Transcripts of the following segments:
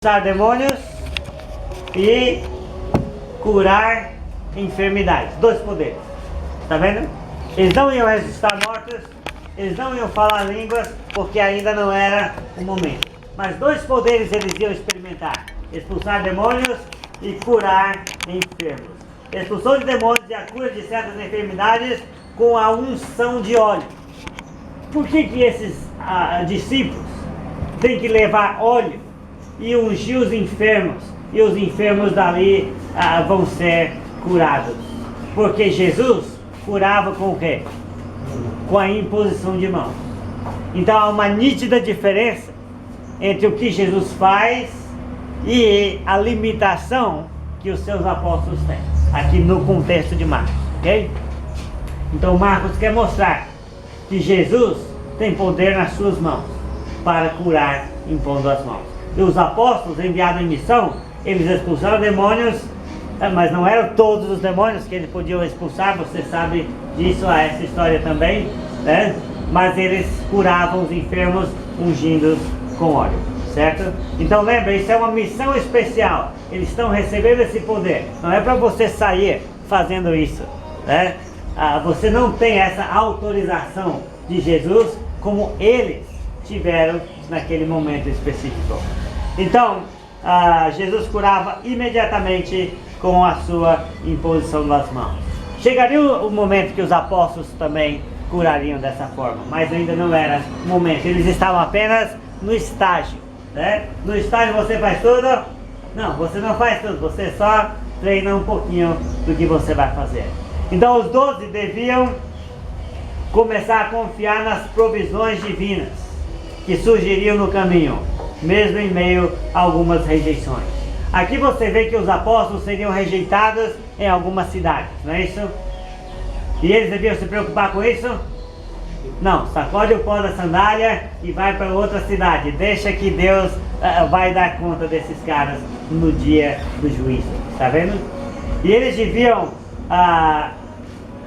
expulsar demônios e curar enfermidades. Dois poderes. Tá vendo? Eles não iam ressuscitar mortos, eles não iam falar línguas, porque ainda não era o momento. Mas dois poderes eles iam experimentar: expulsar demônios e curar enfermos. Expulsão de demônios e a cura de certas enfermidades com a unção de óleo. Por que esses discípulos têm que levar óleo e ungir os enfermos? E os enfermos dali vão ser curados. Porque Jesus curava com o quê? Com a imposição de mãos. Então há uma nítida diferença entre o que Jesus faz e a limitação que os seus apóstolos têm, aqui no contexto de Marcos, ok? Então Marcos quer mostrar que Jesus tem poder nas suas mãos para curar impondo as mãos. E os apóstolos enviados em missão, eles expulsaram demônios, mas não eram todos os demônios que eles podiam expulsar, você sabe disso, há essa história também, né? Mas eles curavam os enfermos ungindo com óleo, certo? Então lembra, isso é uma missão especial, eles estão recebendo esse poder, não é para você sair fazendo isso, né? Você não tem essa autorização de Jesus como eles tiveram naquele momento específico. Então, Jesus curava imediatamente com a sua imposição das mãos. Chegaria o momento que os apóstolos também curariam dessa forma, mas ainda não era o momento, eles estavam apenas no estágio, né? No estágio você faz tudo? Não, você não faz tudo, você só treina um pouquinho do que você vai fazer. Então os 12 deviam começar a confiar nas provisões divinas que surgiriam no caminho, mesmo em meio a algumas rejeições. Aqui você vê que os apóstolos seriam rejeitados em algumas cidades, não é isso? E eles deviam se preocupar com isso? Não, sacode o pó da sandália e vai para outra cidade. Deixa que Deus vai dar conta desses caras no dia do juízo, está vendo? E eles deviam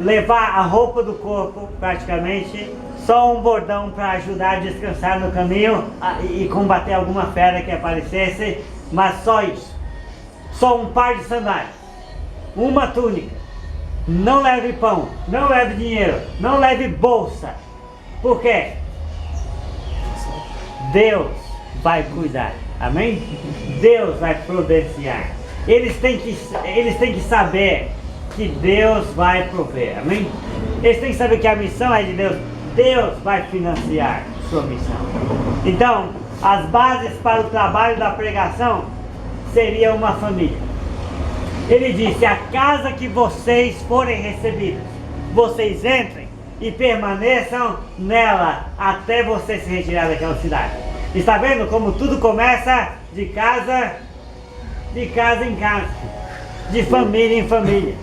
levar a roupa do corpo, praticamente, só um bordão para ajudar a descansar no caminho e combater alguma fera que aparecesse, mas só isso. Só um par de sandálias, uma túnica. Não leve pão, não leve dinheiro, não leve bolsa. Por quê? Deus vai cuidar, amém? Deus vai providenciar. Eles têm que saber que Deus vai prover, amém? Eles têm que saber que a missão é de Deus. Deus vai financiar sua missão. Então, as bases para o trabalho da pregação seria uma família. Ele disse: a casa que vocês forem recebidos, vocês entrem e permaneçam nela até você se retirar daquela cidade. Está vendo como tudo começa de casa em casa, de família em família,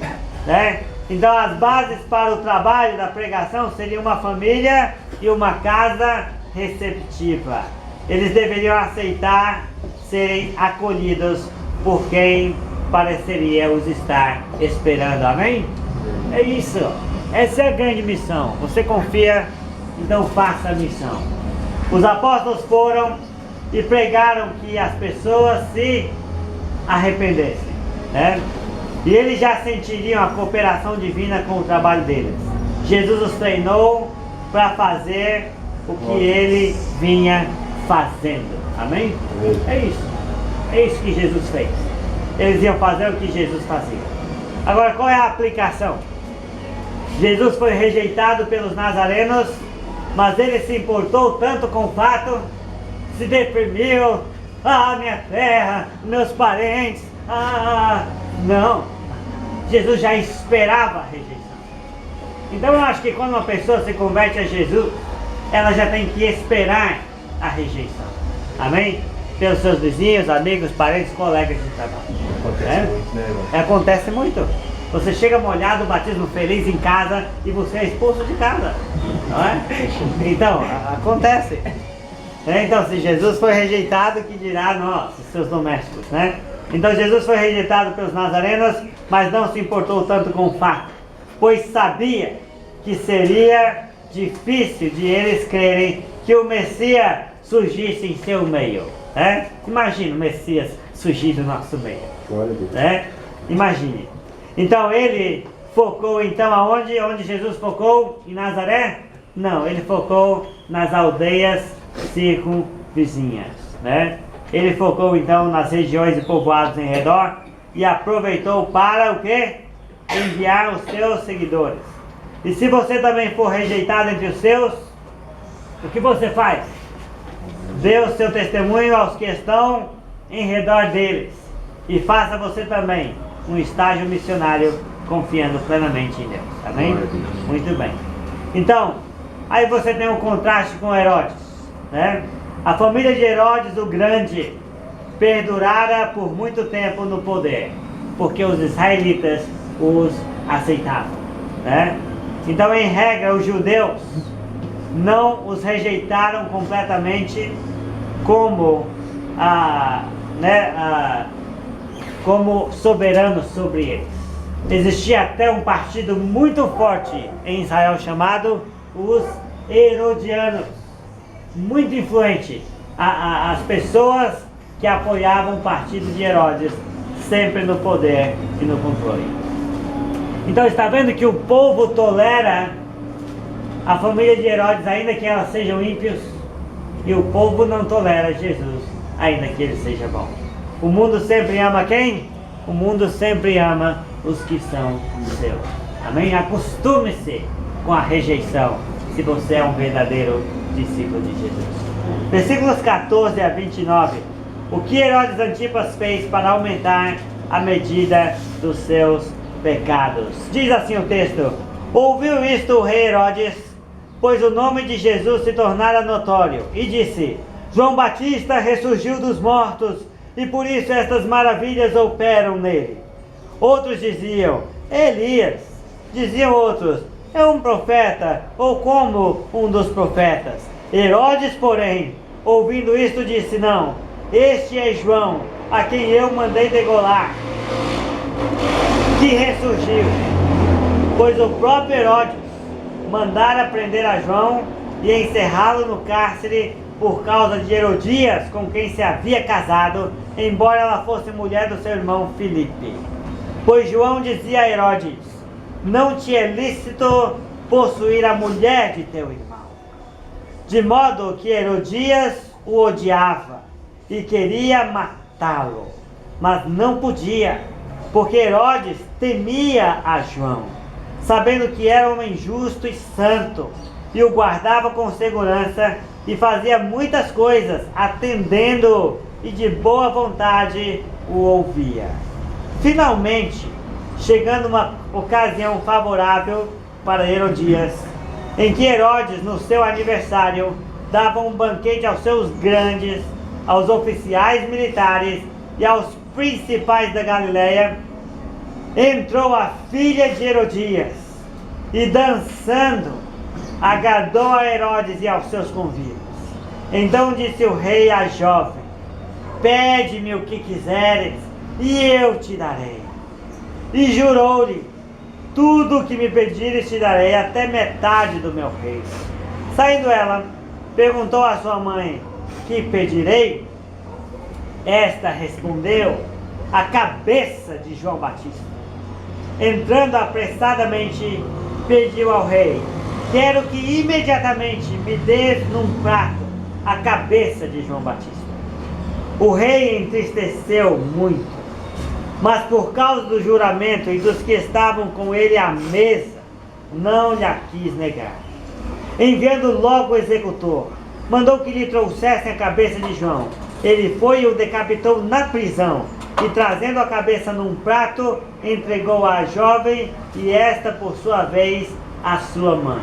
né? Então as bases para o trabalho da pregação seriam uma família e uma casa receptiva. Eles deveriam aceitar serem acolhidos por quem pareceria os estar esperando, amém? É isso, essa é a grande missão. Você confia, então faça a missão. Os apóstolos foram e pregaram que as pessoas se arrependessem, né? E eles já sentiriam a cooperação divina com o trabalho deles. Jesus os treinou para fazer o que ele vinha fazendo, amém? É isso que Jesus fez. Eles iam fazer o que Jesus fazia. Agora, qual é a aplicação? Jesus foi rejeitado pelos nazarenos, mas ele se importou tanto com o fato, se deprimiu, minha terra, meus parentes, não. Jesus já esperava a rejeição. Então eu acho que quando uma pessoa se converte a Jesus, ela já tem que esperar a rejeição, amém? Pelos seus vizinhos, amigos, parentes, colegas de trabalho. Acontece muito, né, irmão? Acontece muito. Você chega molhado, batismo feliz em casa e você é expulso de casa, não é? Então, acontece. Então, se Jesus foi rejeitado, que dirá nós, seus domésticos, né? Então Jesus foi rejeitado pelos nazarenos, mas não se importou tanto com o fato, pois sabia que seria difícil de eles crerem que o Messias surgisse em seu meio. Imagina o Messias surgir do nosso meio. Glória a Deus. Imagine. Então ele focou então aonde? Onde Jesus focou? Em Nazaré? Não, ele focou nas aldeias circunvizinhas, Ele focou então nas regiões e povoados em redor e aproveitou para o quê? Enviar os seus seguidores. E se você também for rejeitado entre os seus, o que você faz? Dê o seu testemunho aos que estão em redor deles. E faça você também um estágio missionário confiando plenamente em Deus. Amém? Muito bem. Então, aí você tem um contraste com Herodes, A família de Herodes o Grande perdurara por muito tempo no poder, porque os israelitas os aceitavam, Então, em regra, os judeus não os rejeitaram completamente como como soberanos sobre eles. Existia até um partido muito forte em Israel chamado os Herodianos, muito influente. As pessoas que apoiavam o partido de Herodes, sempre no poder e no controle. Então está vendo que o povo tolera a família de Herodes, ainda que elas sejam ímpios, e o povo não tolera Jesus, ainda que ele seja bom. O mundo sempre ama quem? O mundo sempre ama os que são seus. Amém? Acostume-se com a rejeição, se você é um verdadeiro discípulo de Jesus. Versículos 14 a 29. O que Herodes Antipas fez para aumentar a medida dos seus pecados? Diz assim o texto: ouviu isto o rei Herodes, pois o nome de Jesus se tornara notório, e disse: João Batista ressurgiu dos mortos, e por isso estas maravilhas operam nele. Outros diziam: Elias. Diziam outros: é um profeta, ou como um dos profetas. Herodes, porém, ouvindo isto, disse: não, este é João, a quem eu mandei degolar, que ressurgiu. Pois o próprio Herodes mandara prender a João e encerrá-lo no cárcere por causa de Herodias, com quem se havia casado, embora ela fosse mulher do seu irmão Filipe. Pois João dizia a Herodes: não te é lícito possuir a mulher de teu irmão. De modo que Herodias o odiava e queria matá-lo, mas não podia, porque Herodes temia a João, sabendo que era homem justo e santo, e o guardava com segurança, e fazia muitas coisas, atendendo e de boa vontade o ouvia. Finalmente, chegando uma ocasião favorável para Herodias, em que Herodes, no seu aniversário, dava um banquete aos seus grandes, aos oficiais militares e aos principais da Galileia, entrou a filha de Herodias e, dançando, agradou a Herodes e aos seus convívios. Então disse o rei à jovem: pede-me o que quiseres e eu te darei. E jurou-lhe: tudo o que me pedires te darei, até metade do meu reino. Saindo ela, perguntou à sua mãe: que pedirei? Esta respondeu: a cabeça de João Batista. Entrando apressadamente, pediu ao rei: quero que imediatamente me dês num prato a cabeça de João Batista. O rei entristeceu muito, mas por causa do juramento e dos que estavam com ele à mesa, não lhe quis negar. Enviando logo o executor, mandou que lhe trouxessem a cabeça de João. Ele foi e o decapitou na prisão, e trazendo a cabeça num prato, entregou à jovem, e esta, por sua vez, à sua mãe.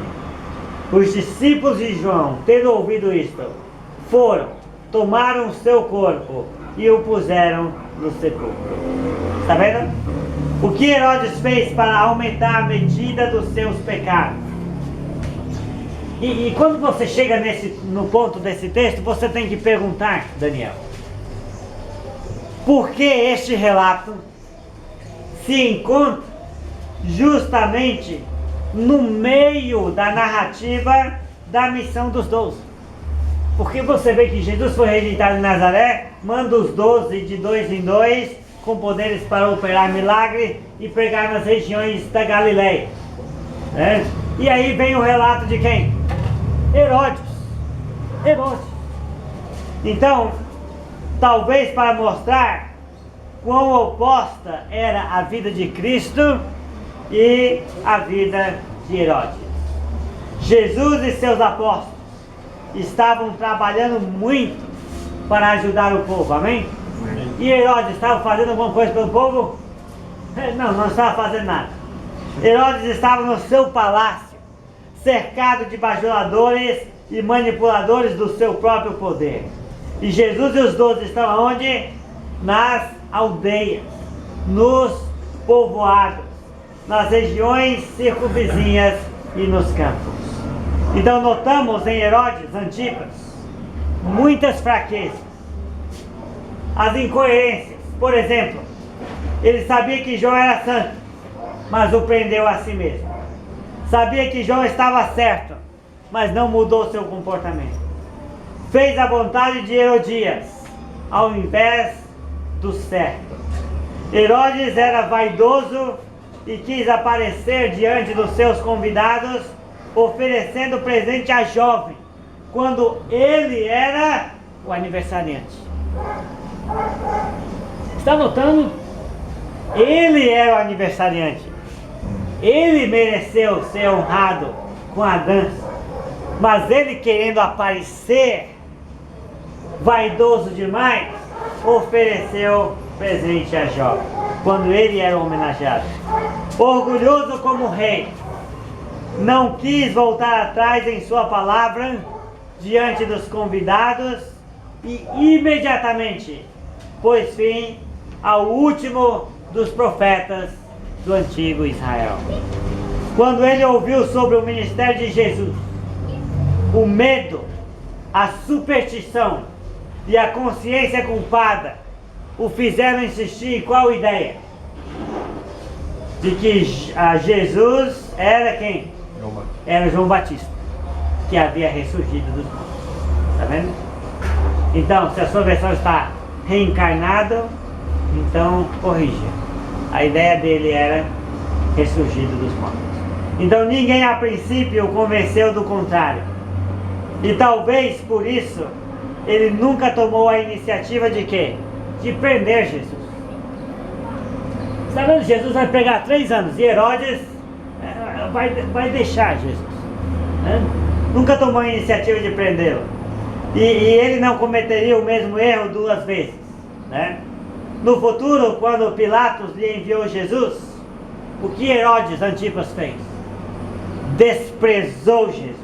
Os discípulos de João, tendo ouvido isto, foram, tomaram o seu corpo e o puseram no sepulcro. Está vendo? O que Herodes fez para aumentar a medida dos seus pecados? E quando você chega no ponto desse texto, você tem que perguntar, Daniel, por que este relato se encontra justamente no meio da narrativa da missão dos 12? Porque você vê que Jesus foi rejeitado em Nazaré, manda os 12 de 2 em 2, com poderes para operar milagre e pregar nas regiões da Galileia. Né? E aí vem o relato de quem? Herodes. Herodes. Então, talvez para mostrar quão oposta era a vida de Cristo e a vida de Herodes. Jesus e seus apóstolos estavam trabalhando muito para ajudar o povo, amém? E Herodes estava fazendo alguma coisa pelo povo? Não, não estava fazendo nada. Herodes estava no seu palácio, cercado de bajuladores e manipuladores do seu próprio poder. E Jesus e os 12 estão onde? Nas aldeias, nos povoados, nas regiões circunvizinhas e nos campos. Então notamos em Herodes Antipas muitas fraquezas, as incoerências. Por exemplo, ele sabia que João era santo, mas o prendeu a si mesmo. Sabia que João estava certo, mas não mudou seu comportamento. Fez a vontade de Herodias, ao invés do certo. Herodes era vaidoso e quis aparecer diante dos seus convidados, oferecendo presente à jovem, quando ele era o aniversariante. Está notando? Ele era o aniversariante. Ele mereceu ser honrado com a dança. Mas ele, querendo aparecer vaidoso demais, ofereceu presente à jovem, quando ele era homenageado. Orgulhoso como rei, não quis voltar atrás em sua palavra diante dos convidados e imediatamente pôs fim ao último dos profetas do antigo Israel. Quando ele ouviu sobre o ministério de Jesus, o medo, a superstição e a consciência culpada o fizeram insistir em qual ideia? De que Jesus era quem? Era João Batista, que havia ressurgido dos mortos. Está vendo? Então, se a sua versão está reencarnado, então corrija. A ideia dele era ressurgido dos mortos. Então ninguém a princípio o convenceu do contrário. E talvez por isso ele nunca tomou a iniciativa de quê? De prender Jesus. Está vendo? Jesus vai pregar 3 anos e Herodes vai deixar Jesus. Né? Nunca tomou a iniciativa de prendê-lo. E ele não cometeria o mesmo erro 2 vezes. Né? No futuro, quando Pilatos lhe enviou Jesus, o que Herodes Antipas fez? Desprezou Jesus,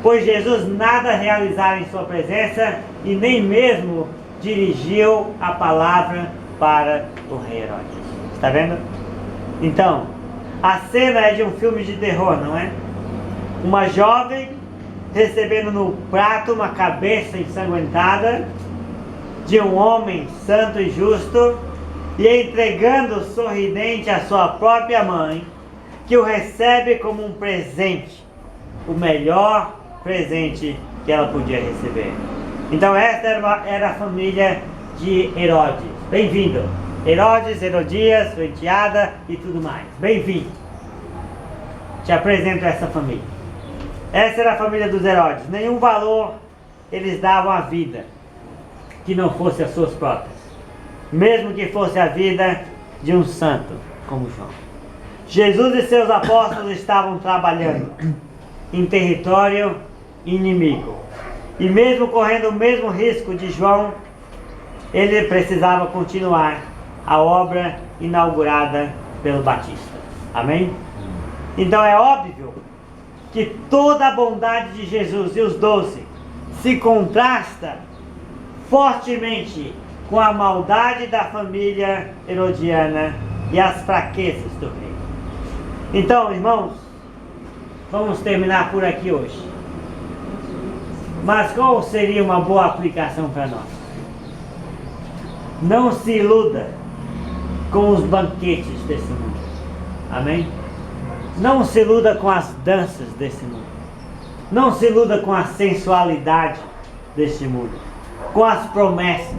pois Jesus nada realizara em sua presença e nem mesmo dirigiu a palavra para o rei Herodes. Está vendo? Então, a cena é de um filme de terror, não é? Uma jovem recebendo no prato uma cabeça ensanguentada de um homem santo e justo e entregando sorridente a sua própria mãe, que o recebe como um presente, o melhor presente que ela podia receber. Então esta era a família de Herodes. Bem-vindo. Herodes, Herodias, sua enteada e tudo mais. Bem-vindo. Te apresento essa família. Essa era a família dos Herodes. Nenhum valor eles davam à vida que não fosse as suas próprias, mesmo que fosse a vida de um santo como João. Jesus e seus apóstolos estavam trabalhando em território inimigo, e mesmo correndo o mesmo risco de João, ele precisava continuar a obra inaugurada pelo Batista. Amém? Então é óbvio que toda a bondade de Jesus e os 12 se contrasta fortemente com a maldade da família herodiana e as fraquezas do rei. Então, irmãos, vamos terminar por aqui hoje. Mas qual seria uma boa aplicação para nós? Não se iluda com os banquetes desse mundo. Amém? Não se iluda com as danças desse mundo. Não se iluda com a sensualidade deste mundo, com as promessas,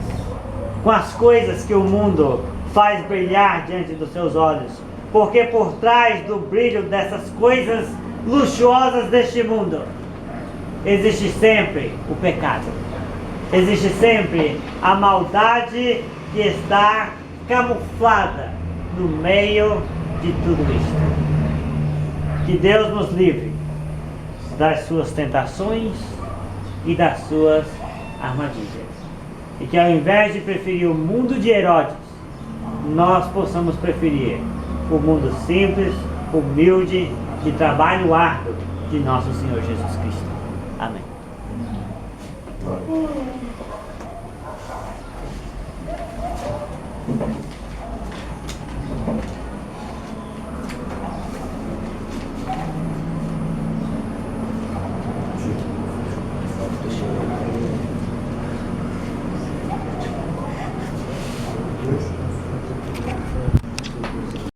com as coisas que o mundo faz brilhar diante dos seus olhos, porque por trás do brilho dessas coisas luxuosas deste mundo existe sempre o pecado, existe sempre a maldade que está camuflada no meio de tudo isto. Que Deus nos livre das suas tentações e das suas armadilhas, e que ao invés de preferir o mundo de Herodes, nós possamos preferir o mundo simples, humilde, de trabalho árduo de nosso Senhor Jesus Cristo. Amém. Glória.